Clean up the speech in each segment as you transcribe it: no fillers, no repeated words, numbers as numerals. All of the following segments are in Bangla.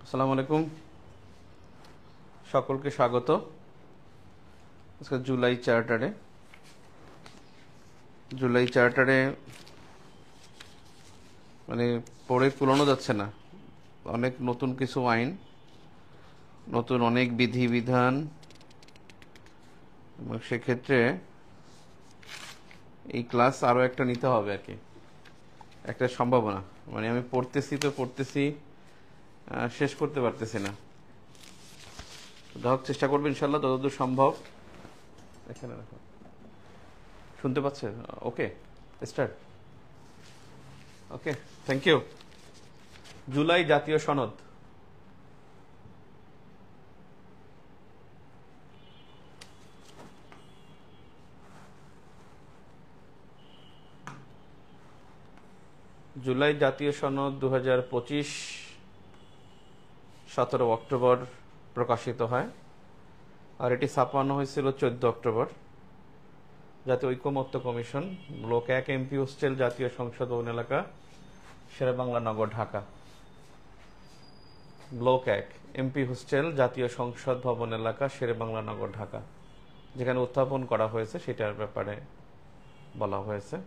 আসসালামু আলাইকুম, সকলকে স্বাগত। আজকে জুলাই চার্টারে মানে পড়ে কুলানো যাচ্ছে না। অনেক নতুন কিছু আইন, নতুন অনেক বিধিবিধান, এবং সেক্ষেত্রে এই ক্লাস আরও একটা নিতে হবে আর কি, একটা সম্ভাবনা। মানে আমি পড়তেছি শেষ করতে পারতেছি না। যাই চেষ্টা করবো ইনশাল্লাহ যতদূর সম্ভব। এখানে রাখো, শুনতে পাচ্ছে? Okay, start. Okay, thank you. জুলাই জাতীয় সনদ। জুলাই জাতীয় সনদ 2025 17 অক্টোবর প্রকাশিত হয়, আর এটি ছাপানো হয়েছিল 14 অক্টোবর। জাতীয় ঐকমত্য কমিশন, ব্লক 1, এমপি হোস্টেল, জাতীয় সংসদ ভবন এলাকা, শেরেবাংলা নগর, ঢাকা। ব্লক 1, এমপি হোস্টেল, জাতীয় সংসদ ভবন এলাকা, শেরেবাংলা নগর, ঢাকা। যেখানে উত্থাপন করা হয়েছে সেটার ব্যাপারে বলা হয়েছে।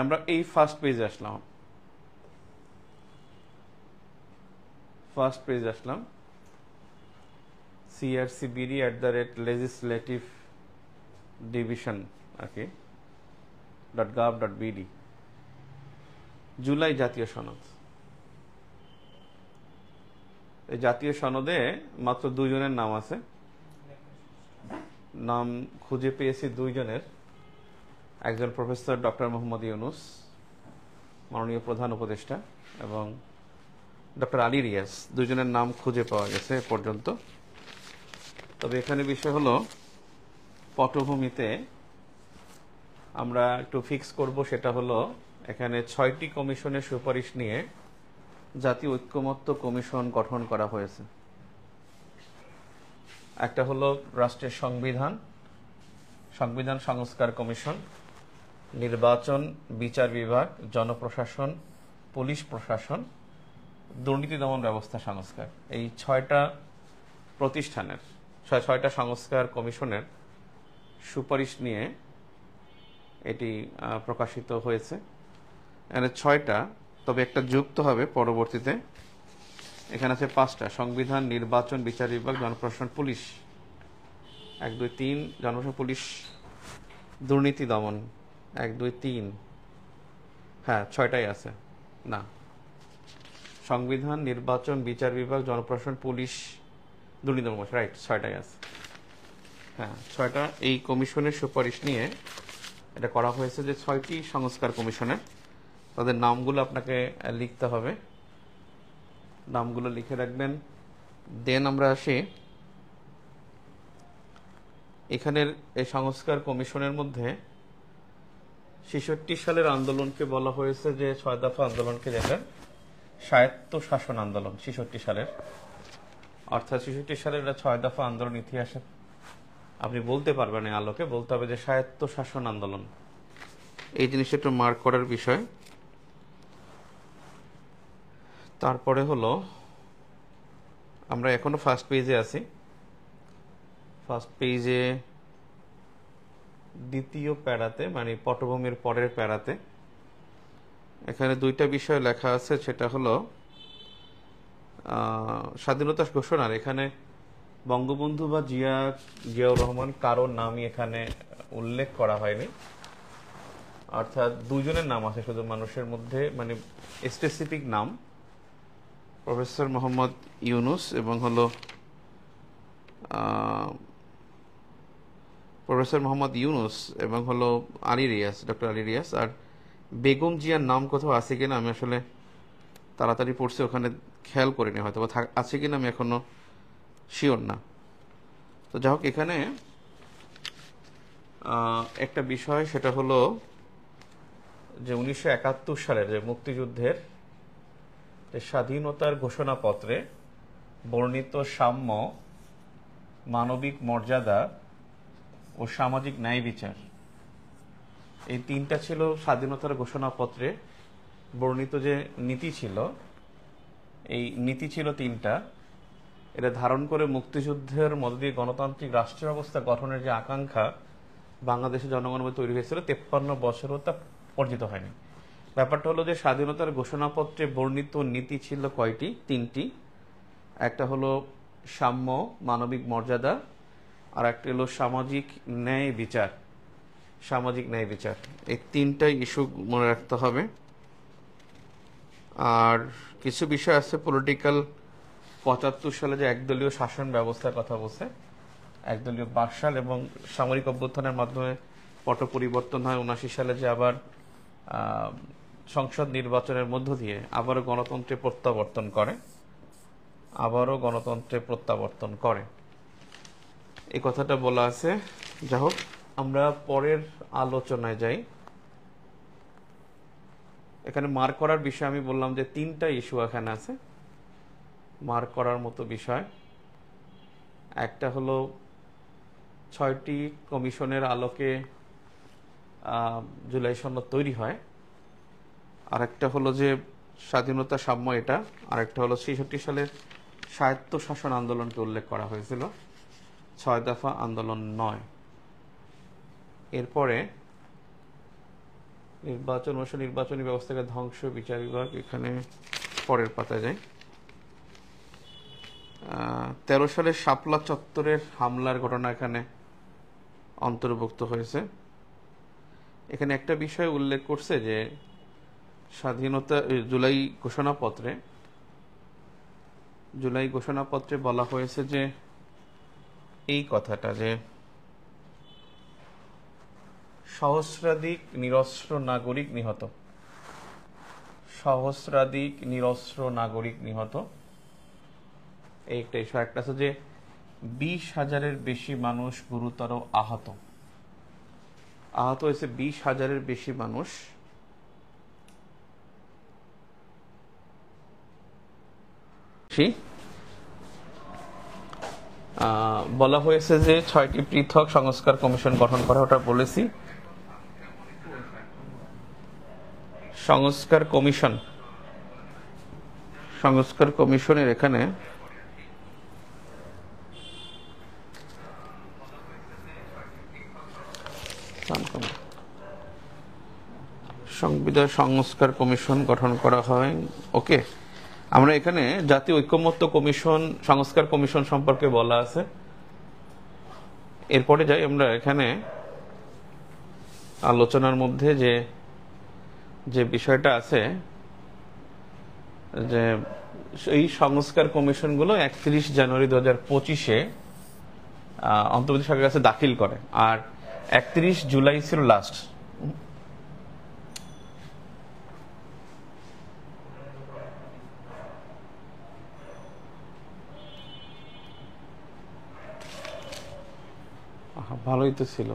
আমরা এই ফার্স্ট পেজে আসলাম। crcbd@legislative-division আর কি .gov.bd। জুলাই জাতীয় সনদ। এই জাতীয় সনদে মাত্র 2 জনের নাম আছে। নাম খুঁজে পেয়েছি 2 জনের। একজন প্রফেসর ডক্টর মোহাম্মদ ইউনুস, মাননীয় প্রধান উপদেষ্টা, এবং ডক্টর আলী রিয়াজ। 2 জনের নাম খুঁজে পাওয়া গেছে এ পর্যন্ত। তবে এখানে বিষয় হলো, পটভূমিতে আমরা একটু ফিক্স করব, সেটা হলো এখানে 6টি কমিশনের সুপারিশ নিয়ে জাতীয় ঐক্যমত্য কমিশন গঠন করা হয়েছে। একটা হলো রাষ্ট্রের সংবিধান সংস্কার কমিশন, নির্বাচন, বিচার বিভাগ, জনপ্রশাসন, পুলিশ প্রশাসন, দুর্নীতি দমন ব্যবস্থা সংস্কার। এই 6টা প্রতিষ্ঠানের 6টা সংস্কার কমিশনের সুপারিশ নিয়ে এটি প্রকাশিত হয়েছে। এখানে 6টা, তবে একটা যুক্ত হবে পরবর্তীতে। এখানে আছে 5টা: সংবিধান, নির্বাচন, বিচার বিভাগ, জনপ্রশাসন, পুলিশ 1, 2, 3, জনপ্রশাসন, পুলিশ, দুর্নীতি দমন 1, 2, 3। হ্যাঁ, 6টাই আছে না, সংবিধান, নির্বাচন, বিচার বিভাগ, জনপ্রশাসন, পুলিশ, দুর্নীতি দমন, রাইট, 6টাই আছে। হ্যাঁ, 6টা এই কমিশনের সুপারিশ নিয়ে এটা করা হয়েছে। যে 6টি সংস্কার কমিশনের, তাদের নামগুলো আপনাকে লিখতে হবে। নামগুলো লিখে রাখবেন। দেন আমরা আসি এখানের এই সংস্কার কমিশনের মধ্যে 66 সালের আন্দোলনকে বলা হয়েছে যে 6 দফা আন্দোলনকে, যেটা স্বায়ত্ত শাসন আন্দোলন। 66 সালের, অর্থাৎ 66 সালের 6 দফা আন্দোলন ইতিহাসে আপনি বলতে পারবেন, এই আলোকে বলতে হবে যে স্বায়ত্ত শাসন আন্দোলন। এই জিনিসটা একটু মার্ক করার বিষয়। তারপরে হলো, আমরা এখনো ফার্স্ট পেজে আছি। ফার্স্ট পেজে দ্বিতীয় প্যারাতে, মানে পটভূমির পরের প্যারাতে, এখানে 2টা বিষয় লেখা আছে। সেটা হলো স্বাধীনতা ঘোষণার, এখানে বঙ্গবন্ধু বা জিয়াউর রহমান কারোর নামই এখানে উল্লেখ করা হয়নি। অর্থাৎ 2 জনের নাম আছে শুধু মানুষের মধ্যে, মানে স্পেসিফিক নাম, প্রফেসর মোহাম্মদ ইউনুস এবং হলো আলী রিয়াজ, ডক্টর আলী রিয়াজ। আর বেগম জিয়ার নাম কোথাও আছে কিনা, আমি আসলে তাড়াতাড়ি পড়ছি, ওখানে খেয়াল করিনি, হয়তো আছে কিনা আমি এখনো শিওর না। তো যাই হোক, এখানে একটা বিষয়, সেটা হলো যে 1971 সালের যে মুক্তিযুদ্ধের যে স্বাধীনতার ঘোষণাপত্রে বর্ণিত সাম্য মানবিক মর্যাদা ও সামাজিক ন্যায় বিচার, এই তিনটা ছিল স্বাধীনতার ঘোষণাপত্রে বর্ণিত যে নীতি ছিল। এই নীতি ছিল তিনটা। এটা ধারণ করে মুক্তিযুদ্ধের মধ্য দিয়ে গণতান্ত্রিক রাষ্ট্র ব্যবস্থা গঠনের যে আকাঙ্ক্ষা বাংলাদেশের জনগণের মধ্যে তৈরি হয়েছিল 53 বছরও তা অর্জিত হয়নি। ব্যাপারটা হলো যে স্বাধীনতার ঘোষণাপত্রে বর্ণিত নীতি ছিল কয়টি? তিনটি। একটা হলো সাম্য, মানবিক মর্যাদা, আর একটা হলো সামাজিক ন্যায় বিচার। সামাজিক ন্যায় বিচার, এই তিনটাই ইস্যু মনে রাখতে হবে। আর কিছু বিষয় আছে পলিটিক্যাল, 75 সালে যে একদলীয় শাসন ব্যবস্থার কথা বলছে, একদলীয় বাকশাল এবং সামরিক অভ্যুত্থানের মাধ্যমে পট পরিবর্তন হয়। 79 সালে যে আবার সংসদ নির্বাচনের মধ্য দিয়ে আবারও গণতন্ত্রে প্রত্যাবর্তন করে, এই কথাটা বলা আছে। যা হোক, আমরা পরের আলোচনায় যাই। এখানে মার্ক করার বিষয় আমি বললাম যে তিনটা ইস্যু এখানে আছে মার্ক করার মতো বিষয়। একটা হলো 6টি কমিশনের আলোকে জুলাই সনদ তৈরি হয়, আর একটা হলো যে স্বাধীনতা সাম্য এটা, আর একটা হলো 66 সালের স্বায়ত্তশাসন আন্দোলনকে উল্লেখ করা হয়েছিল, 6 দফা আন্দোলন 9। এরপরে নির্বাচনী ব্যবস্থাকে ধ্বংস, বিচার বিভাগ, এখানে পরের পাতায় যাই। 13 সালে শাপলা চত্বরের হামলার ঘটনা এখানে অন্তর্ভুক্ত হয়েছে। এখানে একটা বিষয় উল্লেখ করছে যে স্বাধীনতা জুলাই ঘোষণাপত্রে বলা হয়েছে যে এই কথাটা যে সহস্রাধিক নিরস্ত্র নাগরিক নিহত, এই একটা ইস্যু। একটা আছে যে 20,000-এর বেশি মানুষ গুরুতর আহত হয়েছে, 20,000-এর বেশি মানুষ। বলা হয়েছে যে 6টি পৃথক সংস্কার কমিশন গঠন করা, ওটা বলেছি। সংস্কার কমিশনের এখানে সংবিধান সংস্কার কমিশন গঠন করা হয়। ওকে, আমরা এখানে জাতীয় ঐকমত্য কমিশন, সংস্কার কমিশন সম্পর্কে বলা আছে। এরপরে যাই আমরা এখানে আলোচনার মধ্যে যে বিষয়টা আছে যে এই সংস্কার কমিশনগুলো 31 জানুয়ারি 2025-এ অন্তর্বর্তী সরকারের কাছে দাখিল করে, আর 31 জুলাই ছিল লাস্ট। ভালোই তো ছিল।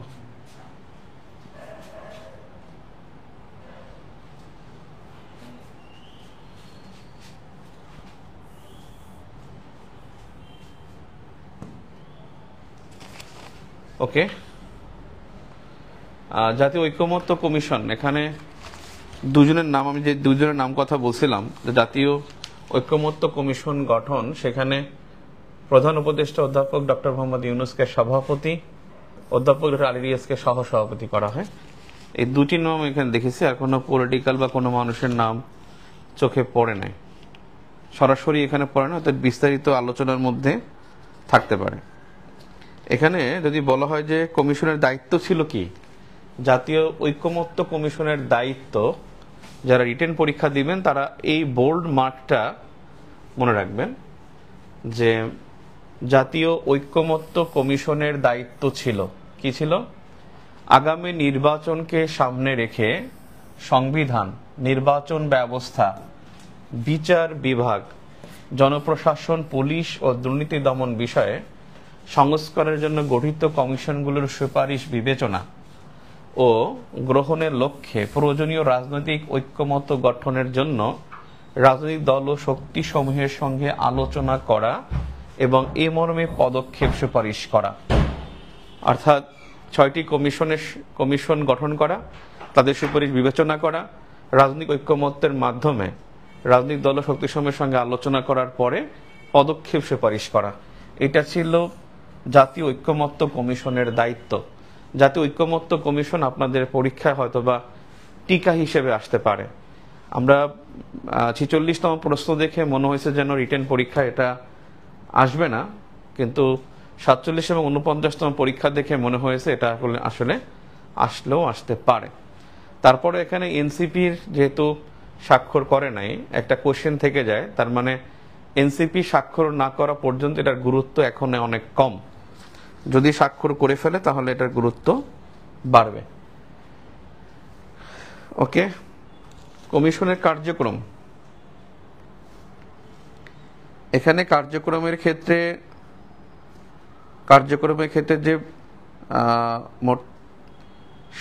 ওকে, জাতীয় ঐকমত্য কমিশন, এখানে দুজনের নাম, আমি যে দুজনের নাম কথা বলছিলাম, জাতীয় ঐকমত্য কমিশন গঠন, সেখানে প্রধান উপদেষ্টা অধ্যাপক ডক্টর মোহাম্মদ ইউনূসকে সভাপতি, অধ্যাপক ডক্টর আলী রিয়াজকে সহসভাপতি করা হয়। এই দুটি নাম এখানে দেখেছি, আর কোনো পলিটিক্যাল বা কোনো মানুষের নাম চোখে পড়ে নাই, সরাসরি এখানে পড়ে না, অর্থাৎ বিস্তারিত আলোচনার মধ্যে থাকতে পারে। এখানে যদি বলা হয় যে কমিশনের দায়িত্ব ছিল কি, জাতীয় ঐকমত্য কমিশনের দায়িত্ব, যারা রিটেন পরীক্ষা দিবেন তারা এই বোল্ড মার্কটা মনে রাখবেন যে জাতীয় ঐকমত্য কমিশনের দায়িত্ব ছিল কি ছিল, আগামী নির্বাচনকে সামনে রেখে সংবিধান, নির্বাচন ব্যবস্থা, বিচার বিভাগ, জনপ্রশাসন, পুলিশ ও দুর্নীতি দমন বিষয়ে সংস্কারের জন্য গঠিত কমিশনগুলোর সুপারিশ বিবেচনা ও গ্রহণের লক্ষ্যে প্রয়োজনীয় রাজনৈতিক ঐক্যমত্য গঠনের জন্য রাজনৈতিক দল ও শক্তিসমূহের সঙ্গে আলোচনা করা এবং এই মর্মে পদক্ষেপ সুপারিশ করা। অর্থাৎ 6টি কমিশন গঠন করা, তাদের সুপারিশ বিবেচনা করা, রাজনৈতিক ঐক্যমত্যের মাধ্যমে রাজনৈতিক দল ও শক্তিসমূহের সঙ্গে আলোচনা করার পরে পদক্ষেপ সুপারিশ করা। এটা ছিল জাতীয় ঐক্যমত্য কমিশনের দায়িত্ব। জাতীয় ঐক্যমত্য কমিশন আপনাদের পরীক্ষায় হয়তোবা টিকা হিসেবে আসতে পারে। আমরা 46তম প্রশ্ন দেখে মনে হয়েছে যেন রিটেন পরীক্ষা এটা আসবে না, কিন্তু 47 এবং 49তম পরীক্ষা দেখে মনে হয়েছে এটা আসলে আসলেও আসতে পারে। তারপরে এখানে এনসিপির যেহেতু স্বাক্ষর করে নাই, একটা কোশ্চেন থেকে যায়, তার মানে এনসিপি স্বাক্ষর না করা পর্যন্ত এটার গুরুত্ব এখন অনেক কম। যদি স্বাক্ষর করে ফেলে তাহলে এটার গুরুত্ব বাড়বে। ওকে, কমিশনের কার্যক্রম। এখানে কার্যক্রমের ক্ষেত্রে যে মোট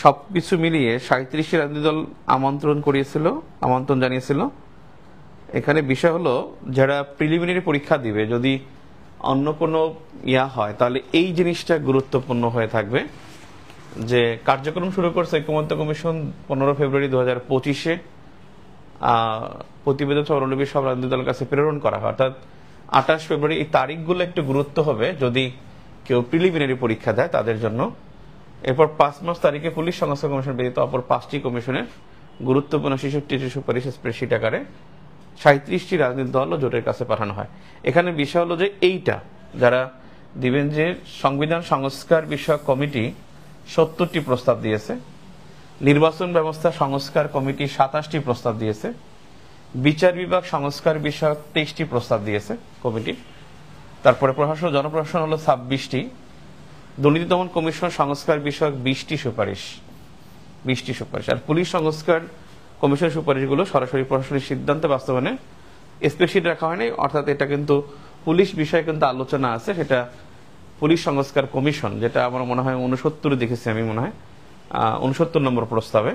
সবকিছু মিলিয়ে 37টি রাজনৈতিক দল আমন্ত্রণ জানিয়েছিল। এখানে বিষয় হলো যারা প্রিলিমিনারি পরীক্ষা দিবে, যদি অন্য কোনো হয় তাহলে এই জিনিসটা গুরুত্বপূর্ণ হয়ে থাকবে যে কার্যক্রম শুরু করছে ঐক্যমত্য কমিশন 15 ফেব্রুয়ারি 2025-এ প্রতিবেদন অনুলিপি সব রাজনৈতিক দলের কাছে প্রেরণ করা হয়, অর্থাৎ 28 ফেব্রুয়ারি। এই তারিখগুলো একটু গুরুত্ব হবে যদি কেউ প্রিলিমিনারি পরীক্ষা দেয় তাদের জন্য। এরপর 5 মার্চ তারিখে পুলিশ সংস্কার কমিশন ব্যতীত অপর 5টি কমিশনের গুরুত্বপূর্ণ 66টি সুপারিশ স্প্রেডশিট আকারে 37টি রাজনৈতিক দল ও জোটের কাছে পাঠানো হয়। এখানে বিষয় হলো যে এইটা যারা দিবেন যে সংবিধান সংস্কার বিষয়ক কমিটি 70টি প্রস্তাব দিয়েছে, নির্বাচন ব্যবস্থা সংস্কার কমিটি 27টি প্রস্তাব দিয়েছে, বিচার বিভাগ সংস্কার বিষয়ক 23টি প্রস্তাব দিয়েছে কমিটি, তারপরে প্রশাসন জনপ্রশাসন হলো 26টি, দুর্নীতি দমন কমিশন সংস্কার বিষয়ক 20টি সুপারিশ, আর পুলিশ সংস্কার কমিশনের সুপারিশগুলো সরাসরি প্রশাসনিক সিদ্ধান্তে বাস্তবায়নে স্প্রেডশিট রাখা হয়নি, অর্থাৎ এটা কিন্তু পুলিশ বিষয়ে কিন্তু আলোচনা আছে, সেটা পুলিশ সংস্কার কমিশন, যেটা আমার মনে হয় 69 দেখেছি আমি, মনে হয় 69 নম্বর প্রস্তাবে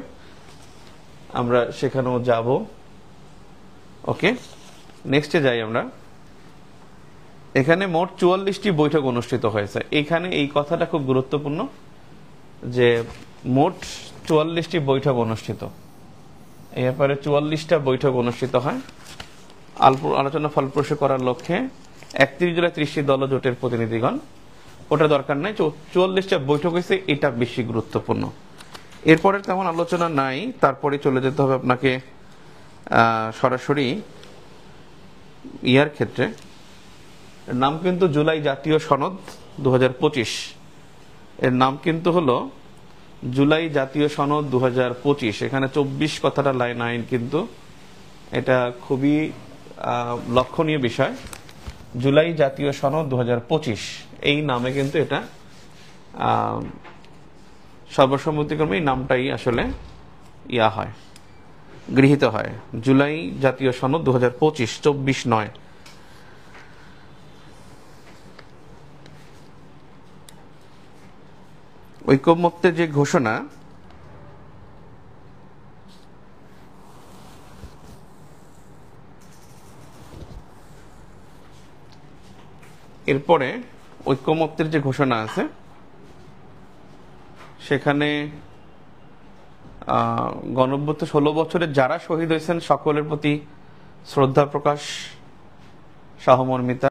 আমরা সেখানেও যাব। ওকে, নেক্সটে যাই আমরা। এখানে মোট 44টি বৈঠক অনুষ্ঠিত হয়েছে। এখানে এই কথাটা খুব গুরুত্বপূর্ণ যে মোট 44টি বৈঠক অনুষ্ঠিত। এই ব্যাপারে 44টা বৈঠক অনুষ্ঠিত হয় আলোচনা ফলপ্রসূ করার লক্ষ্যে। 31 জুলাই 30টি দল ও জোটের প্রতিনিধিগণ, ওটা দরকার নাই, 44টা বৈঠক হয়েছে, এটা বেশি গুরুত্বপূর্ণ। এরপরে তেমন আলোচনা নাই, তারপরে চলে যেতে হবে আপনাকে সরাসরি ইয়ার ক্ষেত্রে। নাম কিন্তু জুলাই জাতীয় সনদ 2025, এর নাম কিন্তু হলো জুলাই জাতীয় সনদ 2025। এখানে 24 কথাটা লাইন আইন, কিন্তু এটা খুবই লক্ষণীয় বিষয়। জুলাই জাতীয় সনদ 2025 এই নামে কিন্তু এটা সর্বসম্মতিক্রমে এই নামটাই আসলে হয়, গৃহীত হয়। জুলাই জাতীয় সনদ 2025, 24 নয়। ঐকমত্যের যে ঘোষণা, এরপরে ঐকমত্যের যে ঘোষণা আছে সেখানে গণঅভ্যুত্থান 16 বছরে যারা শহীদ হয়েছেন সকলের প্রতি শ্রদ্ধা প্রকাশ, সহমর্মিতা।